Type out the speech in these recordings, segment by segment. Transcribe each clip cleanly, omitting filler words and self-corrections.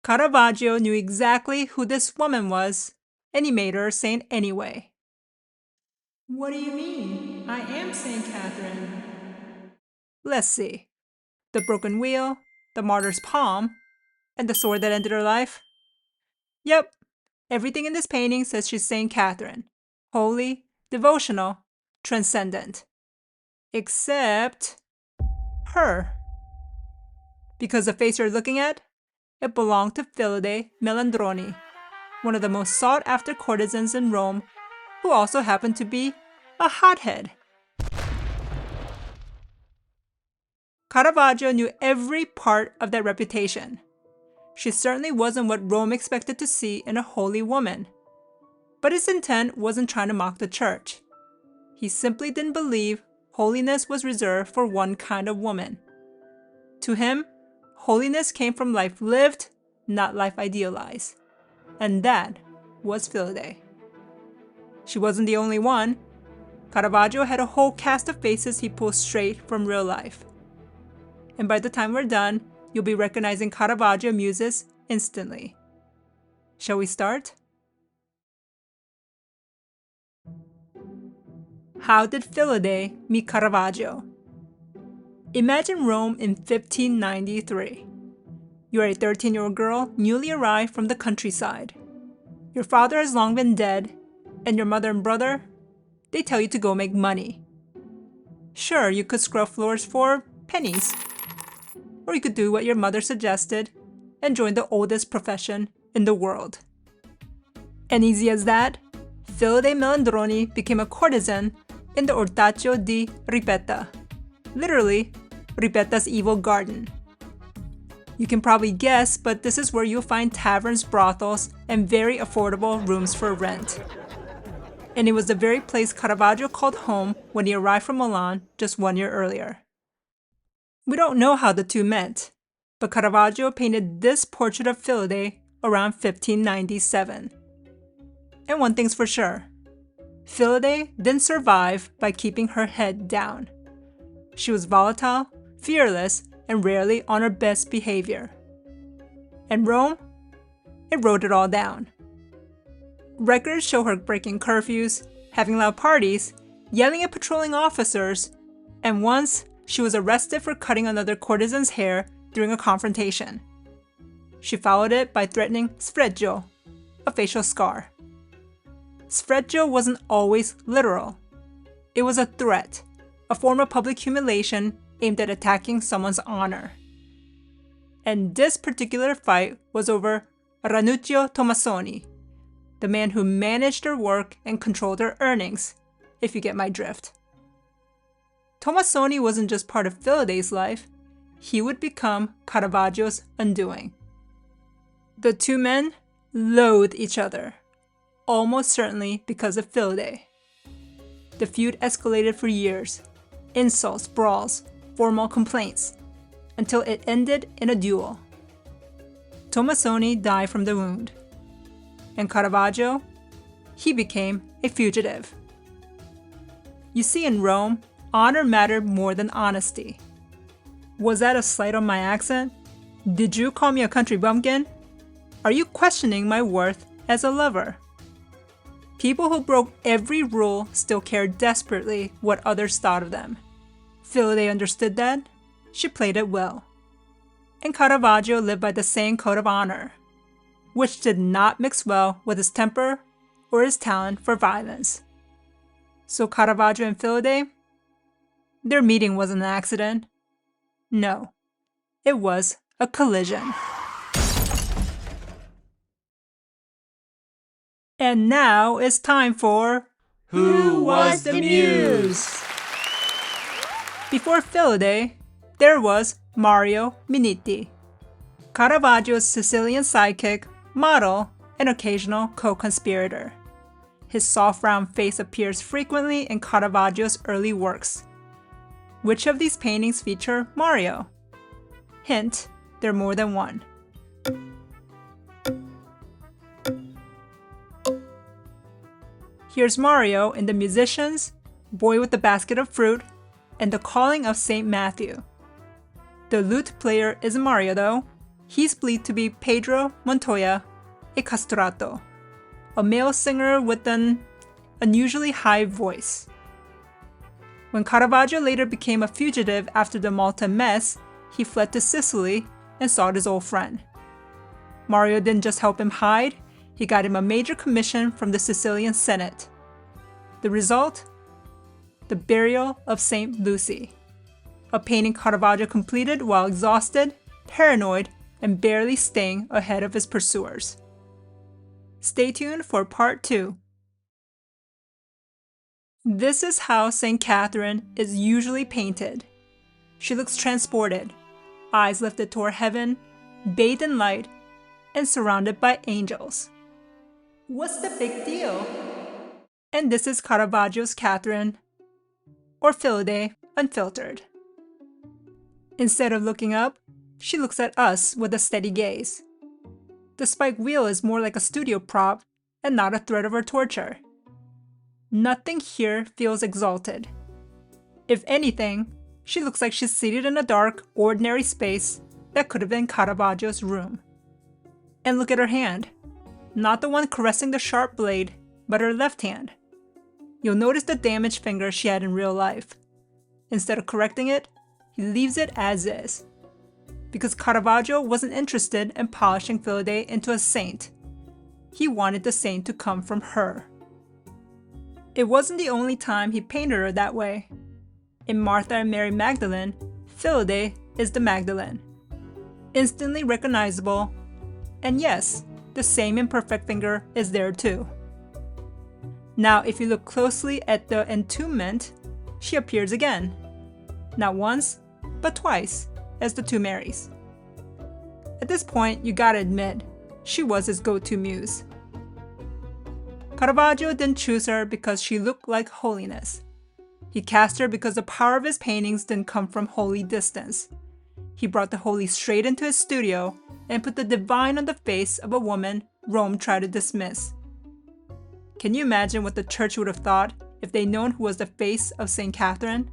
Caravaggio knew exactly who this woman was, and he made her a saint anyway. What do you mean? I am St. Catherine. Let's see. The broken wheel, the martyr's palm, and the sword that ended her life? Yep, everything in this painting says she's St. Catherine. Holy, devotional, transcendent. Except her. Because the face you're looking at, it belonged to Fillide Melandroni, one of the most sought-after courtesans in Rome, who also happened to be a hothead. Caravaggio knew every part of that reputation. She certainly wasn't what Rome expected to see in a holy woman. But his intent wasn't trying to mock the church. He simply didn't believe holiness was reserved for one kind of woman. To him, holiness came from life lived, not life idealized. And that was Fillide. She wasn't the only one. Caravaggio had a whole cast of faces he pulled straight from real life. And by the time we're done, you'll be recognizing Caravaggio muses instantly. Shall we start? How did Fillide meet Caravaggio? Imagine Rome in 1593. You're a 13-year-old girl newly arrived from the countryside. Your father has long been dead, and your mother and brother, they tell you to go make money. Sure, you could scrub floors for pennies. Or you could do what your mother suggested and join the oldest profession in the world. And easy as that, Fillide Melandroni became a courtesan in the Ortaccio di Ripetta, literally, Ripetta's evil garden. You can probably guess, but this is where you'll find taverns, brothels, and very affordable rooms for rent. And it was the very place Caravaggio called home when he arrived from Milan just 1 year earlier. We don't know how the two met, but Caravaggio painted this portrait of Fillide around 1597. And one thing's for sure, Fillide didn't survive by keeping her head down. She was volatile, fearless, and rarely on her best behavior. And Rome? It wrote it all down. Records show her breaking curfews, having loud parties, yelling at patrolling officers, and once she was arrested for cutting another courtesan's hair during a confrontation. She followed it by threatening sfregio, a facial scar. Sfregio wasn't always literal. It was a threat, a form of public humiliation aimed at attacking someone's honor. And this particular fight was over Ranuccio Tommasoni, the man who managed her work and controlled her earnings, if you get my drift. Tommasoni wasn't just part of Fillide's life, he would become Caravaggio's undoing. The two men loathed each other, almost certainly because of Fillide. The feud escalated for years, insults, brawls, formal complaints, until it ended in a duel. Tommasoni died from the wound, and Caravaggio, he became a fugitive. You see, in Rome, honor mattered more than honesty. Was that a slight on my accent? Did you call me a country bumpkin? Are you questioning my worth as a lover? People who broke every rule still cared desperately what others thought of them. Fillide understood that. She played it well. And Caravaggio lived by the same code of honor, which did not mix well with his temper or his talent for violence. So Caravaggio and Fillide, their meeting wasn't an accident. No, it was a collision. And now it's time for Who Was the Muse? Before Fillide, there was Mario Minetti, Caravaggio's Sicilian sidekick, model, and occasional co-conspirator. His soft round face appears frequently in Caravaggio's early works. Which of these paintings feature Mario? Hint, there are more than one. Here's Mario in The Musicians, Boy with the Basket of Fruit, and The Calling of St. Matthew. The lute player isn't Mario though, he's believed to be Pedro Montoya e Castrato, a male singer with an unusually high voice. When Caravaggio later became a fugitive after the Malta mess, he fled to Sicily and sought his old friend. Mario didn't just help him hide, he got him a major commission from the Sicilian Senate. The result? The Burial of St. Lucy, a painting Caravaggio completed while exhausted, paranoid, and barely staying ahead of his pursuers. Stay tuned for part 2. This is how St. Catherine is usually painted. She looks transported, eyes lifted toward heaven, bathed in light, and surrounded by angels. What's the big deal? And this is Caravaggio's Catherine, or Fillide unfiltered. Instead of looking up, she looks at us with a steady gaze. The spike wheel is more like a studio prop and not a threat of her torture. Nothing here feels exalted. If anything, she looks like she's seated in a dark, ordinary space that could have been Caravaggio's room. And look at her hand. Not the one caressing the sharp blade, but her left hand. You'll notice the damaged finger she had in real life. Instead of correcting it, he leaves it as is. Because Caravaggio wasn't interested in polishing Fillide into a saint. He wanted the saint to come from her. It wasn't the only time he painted her that way. In Martha and Mary Magdalene, Fillide is the Magdalene. Instantly recognizable, and yes, the same imperfect finger is there too. Now if you look closely at the entombment, she appears again. Not once, but twice, as the two Marys. At this point, you gotta admit, she was his go-to muse. Caravaggio didn't choose her because she looked like holiness. He cast her because the power of his paintings didn't come from holy distance. He brought the holy straight into his studio and put the divine on the face of a woman Rome tried to dismiss. Can you imagine what the church would have thought if they'd known who was the face of St. Catherine?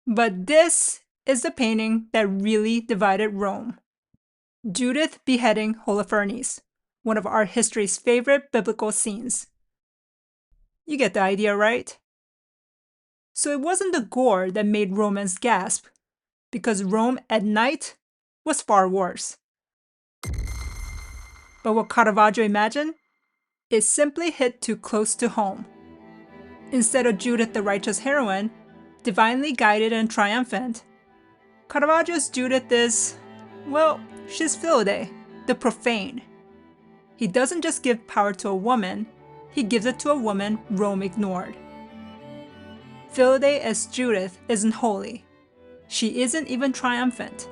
But this is the painting that really divided Rome. Judith beheading Holofernes, one of art history's favorite biblical scenes. You get the idea, right? So it wasn't the gore that made Romans gasp, because Rome at night was far worse. But what Caravaggio imagined? It simply hit too close to home. Instead of Judith the righteous heroine, divinely guided and triumphant, Caravaggio's Judith is, well, she's Fillide, the profane. He doesn't just give power to a woman, he gives it to a woman Rome ignored. Fillide as Judith isn't holy. She isn't even triumphant.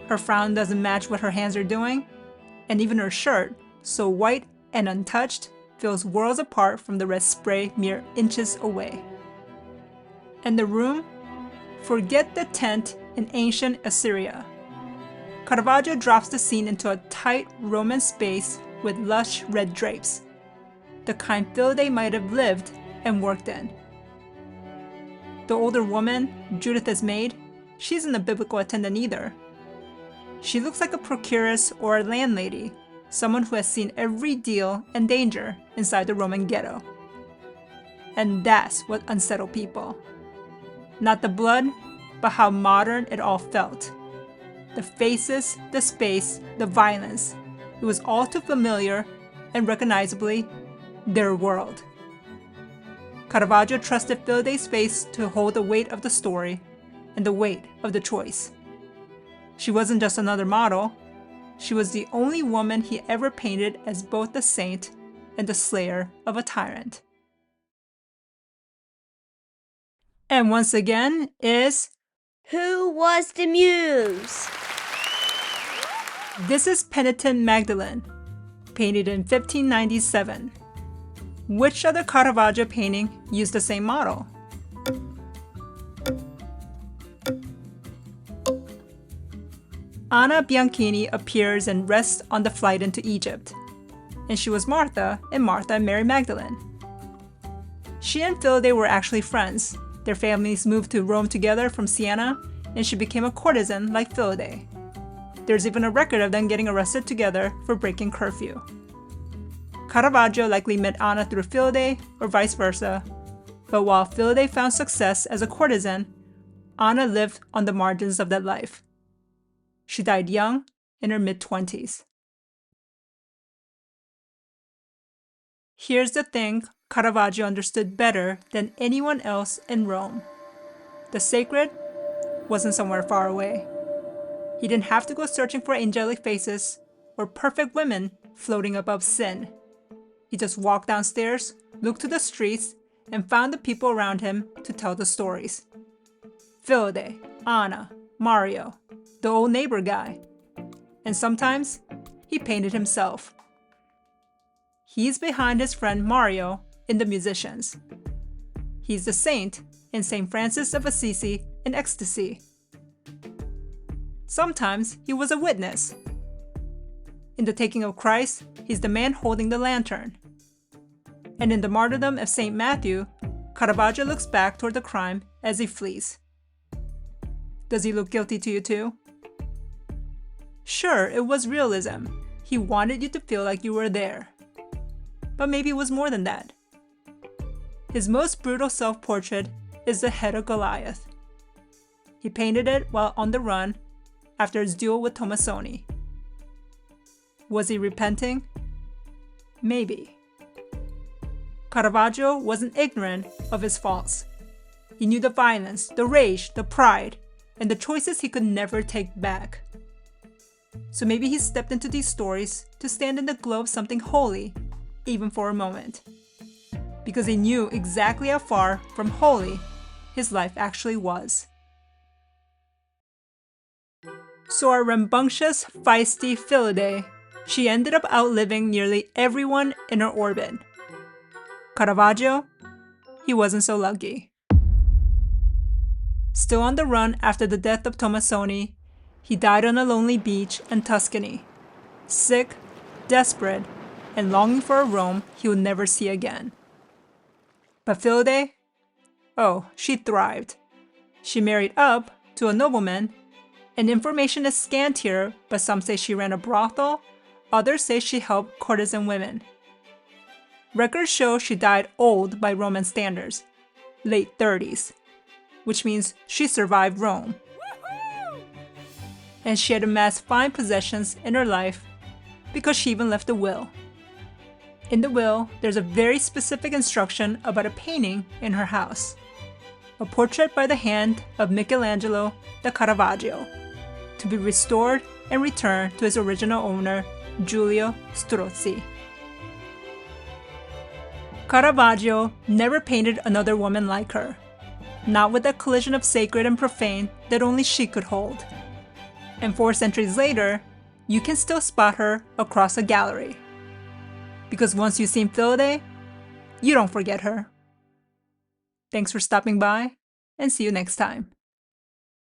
Her frown doesn't match what her hands are doing, and even her shirt, so white and untouched, feels worlds apart from the red spray mere inches away. And the room? Forget the tent in ancient Assyria. Caravaggio drops the scene into a tight Roman space with lush red drapes, the kind Fillide might have lived and worked in. The older woman, Judith is maid, she isn't a biblical attendant either. She looks like a procuress or a landlady, someone who has seen every deal and danger inside the Roman ghetto. And that's what unsettled people. Not the blood, but how modern it all felt. The faces, the space, the violence. It was all too familiar and recognizably their world. Caravaggio trusted Fillide's face to hold the weight of the story and the weight of the choice. She wasn't just another model. She was the only woman he ever painted as both the saint and the slayer of a tyrant. And once again is... Who was the muse? This is Penitent Magdalene, painted in 1597. Which other Caravaggio painting used the same model? Anna Bianchini appears and rests on the flight into Egypt, and she was Martha in Martha and Mary Magdalene. She and Fillide were actually friends, Their families moved to Rome together from Siena, and she became a courtesan like Fillide. There's even a record of them getting arrested together for breaking curfew. Caravaggio likely met Anna through Fillide, or vice versa, but while Fillide found success as a courtesan, Anna lived on the margins of that life. She died young, in her mid-20s. Here's the thing Caravaggio understood better than anyone else in Rome. The sacred wasn't somewhere far away. He didn't have to go searching for angelic faces or perfect women floating above sin. He just walked downstairs, looked to the streets, and found the people around him to tell the stories. Fillide, Anna, Mario, the old neighbor guy. And sometimes, he painted himself. He's behind his friend Mario in The Musicians. He's the saint in St. Francis of Assisi in Ecstasy. Sometimes he was a witness. In The Taking of Christ, he's the man holding the lantern. And in The Martyrdom of St. Matthew, Caravaggio looks back toward the crime as he flees. Does he look guilty to you too? Sure, it was realism. He wanted you to feel like you were there. But maybe it was more than that. His most brutal self-portrait is the head of Goliath. He painted it while on the run after his duel with Tomasoni. Was he repenting? Maybe. Caravaggio wasn't ignorant of his faults. He knew the violence, the rage, the pride, and the choices he could never take back. So maybe he stepped into these stories to stand in the glow of something holy, even for a moment. Because he knew exactly how far from holy his life actually was. So our rambunctious, feisty Fillide, she ended up outliving nearly everyone in her orbit. Caravaggio, he wasn't so lucky. Still on the run after the death of Tomasoni, he died on a lonely beach in Tuscany, sick, desperate, and longing for a Rome he would never see again. But Fillide? Oh, she thrived. She married up to a nobleman, and information is scant here, but some say she ran a brothel, others say she helped courtesan women. Records show she died old by Roman standards, late 30s, which means she survived Rome. And she had amassed fine possessions in her life because she even left a will. In the will, there's a very specific instruction about a painting in her house, a portrait by the hand of Michelangelo da Caravaggio, to be restored and returned to its original owner, Giulio Strozzi. Caravaggio never painted another woman like her, not with that collision of sacred and profane that only she could hold. And 4 centuries later, you can still spot her across a gallery. Because once you've seen Fillide, you don't forget her. Thanks for stopping by, and see you next time.